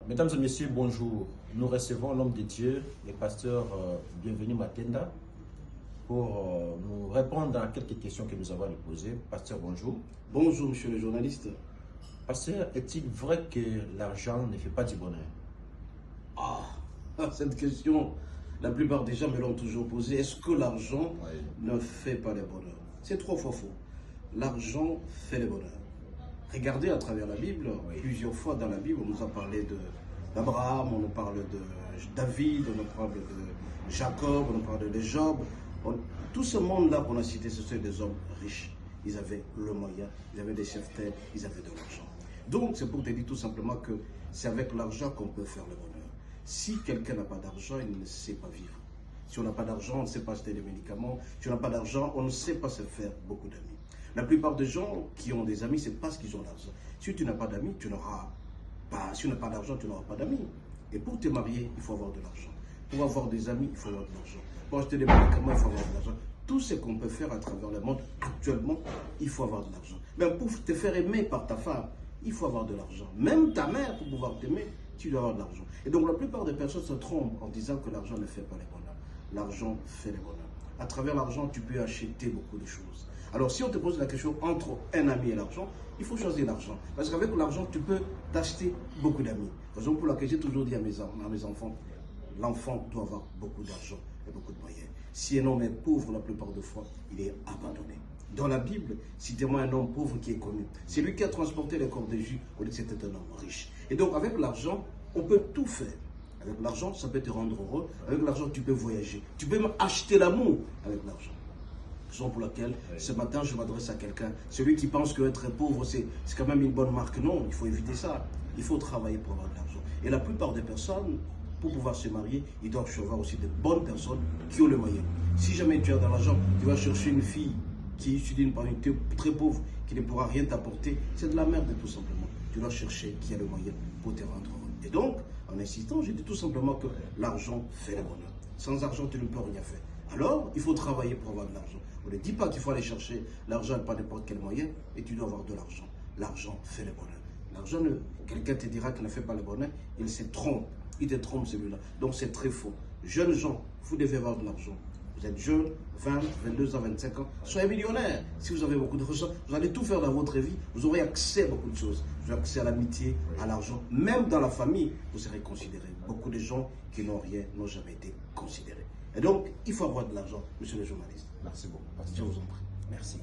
Mesdames et messieurs, bonjour. Nous recevons l'homme de Dieu, le pasteur Bienvenu Matenda, pour nous répondre à quelques questions que nous avons à lui poser. Pasteur, bonjour. Bonjour, monsieur le journaliste. Pasteur, est-il vrai que l'argent ne fait pas du bonheur? Cette question, la plupart des gens me l'ont toujours posée. Est-ce que l'argent ne fait pas le bonheur? C'est trop faux. L'argent fait le bonheur. Regardez à travers la Bible, plusieurs fois dans la Bible, on nous a parlé d'Abraham, on nous parle de David, on nous parle de Jacob, on nous parle de Job. Tout ce monde-là qu'on a cité, ce sont des hommes riches. Ils avaient le moyen, ils avaient des chefs-terres, ils avaient de l'argent. Donc, c'est pour te dire tout simplement que c'est avec l'argent qu'on peut faire le bonheur. Si quelqu'un n'a pas d'argent, il ne sait pas vivre. Si on n'a pas d'argent, on ne sait pas acheter des médicaments. Si on n'a pas d'argent, on ne sait pas se faire beaucoup d'amis. La plupart des gens qui ont des amis, c'est parce qu'ils ont l'argent. Si tu n'as pas d'amis, tu n'auras pas. Si tu n'as pas d'argent, tu n'auras pas d'amis. Et pour te marier, il faut avoir de l'argent. Pour avoir des amis, il faut avoir de l'argent. Pour acheter des médicaments, il faut avoir de l'argent. Tout ce qu'on peut faire à travers le monde, actuellement, il faut avoir de l'argent. Même pour te faire aimer par ta femme, il faut avoir de l'argent. Même ta mère, pour pouvoir t'aimer, tu dois avoir de l'argent. Et donc la plupart des personnes se trompent en disant que l'argent ne fait pas le bonheur. L'argent fait le bonheur. À travers l'argent, tu peux acheter beaucoup de choses. Alors si on te pose la question entre un ami et l'argent, il faut choisir l'argent. Parce qu'avec l'argent, tu peux t'acheter beaucoup d'amis. Raison pour laquelle j'ai toujours dit à mes enfants, l'enfant doit avoir beaucoup d'argent et beaucoup de moyens. Si un homme est pauvre, la plupart des fois, il est abandonné. Dans la Bible, citez-moi un homme pauvre qui est connu. C'est lui qui a transporté le corps de Jésus. On dit que c'était un homme riche. Et donc, avec l'argent, on peut tout faire. Avec l'argent, ça peut te rendre heureux. Avec l'argent, tu peux voyager. Tu peux même acheter l'amour avec l'argent. Raison pour laquelle, ce matin, je m'adresse à quelqu'un. Celui qui pense qu'être pauvre, c'est quand même une bonne marque. Non, il faut éviter ça. Il faut travailler pour avoir de l'argent. Et la plupart des personnes, pour pouvoir se marier, ils doivent choisir aussi de bonnes personnes qui ont le moyen. Si jamais tu as de l'argent, tu vas chercher une fille qui est issue d'une famille très pauvre, qui ne pourra rien t'apporter, c'est de la merde tout simplement. Tu dois chercher qui a le moyen pour te rendre heureux. Et donc, en insistant, je dis tout simplement que l'argent fait le bonheur. Sans argent, tu ne peux rien faire. Alors, il faut travailler pour avoir de l'argent. On ne dit pas qu'il faut aller chercher l'argent par n'importe quel moyen, et tu dois avoir de l'argent. L'argent fait le bonheur. L'argent, quelqu'un te dira qu'il ne fait pas le bonheur, il se trompe. Il te trompe celui-là. Donc c'est très faux. Jeunes gens, vous devez avoir de l'argent. Vous êtes jeunes, 20, 22 ans, 25 ans, soyez millionnaires. Si vous avez beaucoup d'argent, vous allez tout faire dans votre vie, vous aurez accès à beaucoup de choses. Vous aurez accès à l'amitié, à l'argent. Même dans la famille, vous serez considéré. Beaucoup de gens qui n'ont rien n'ont jamais été considérés. Et donc, il faut avoir de l'argent, monsieur le journaliste. Merci beaucoup. Je vous en prie. Merci.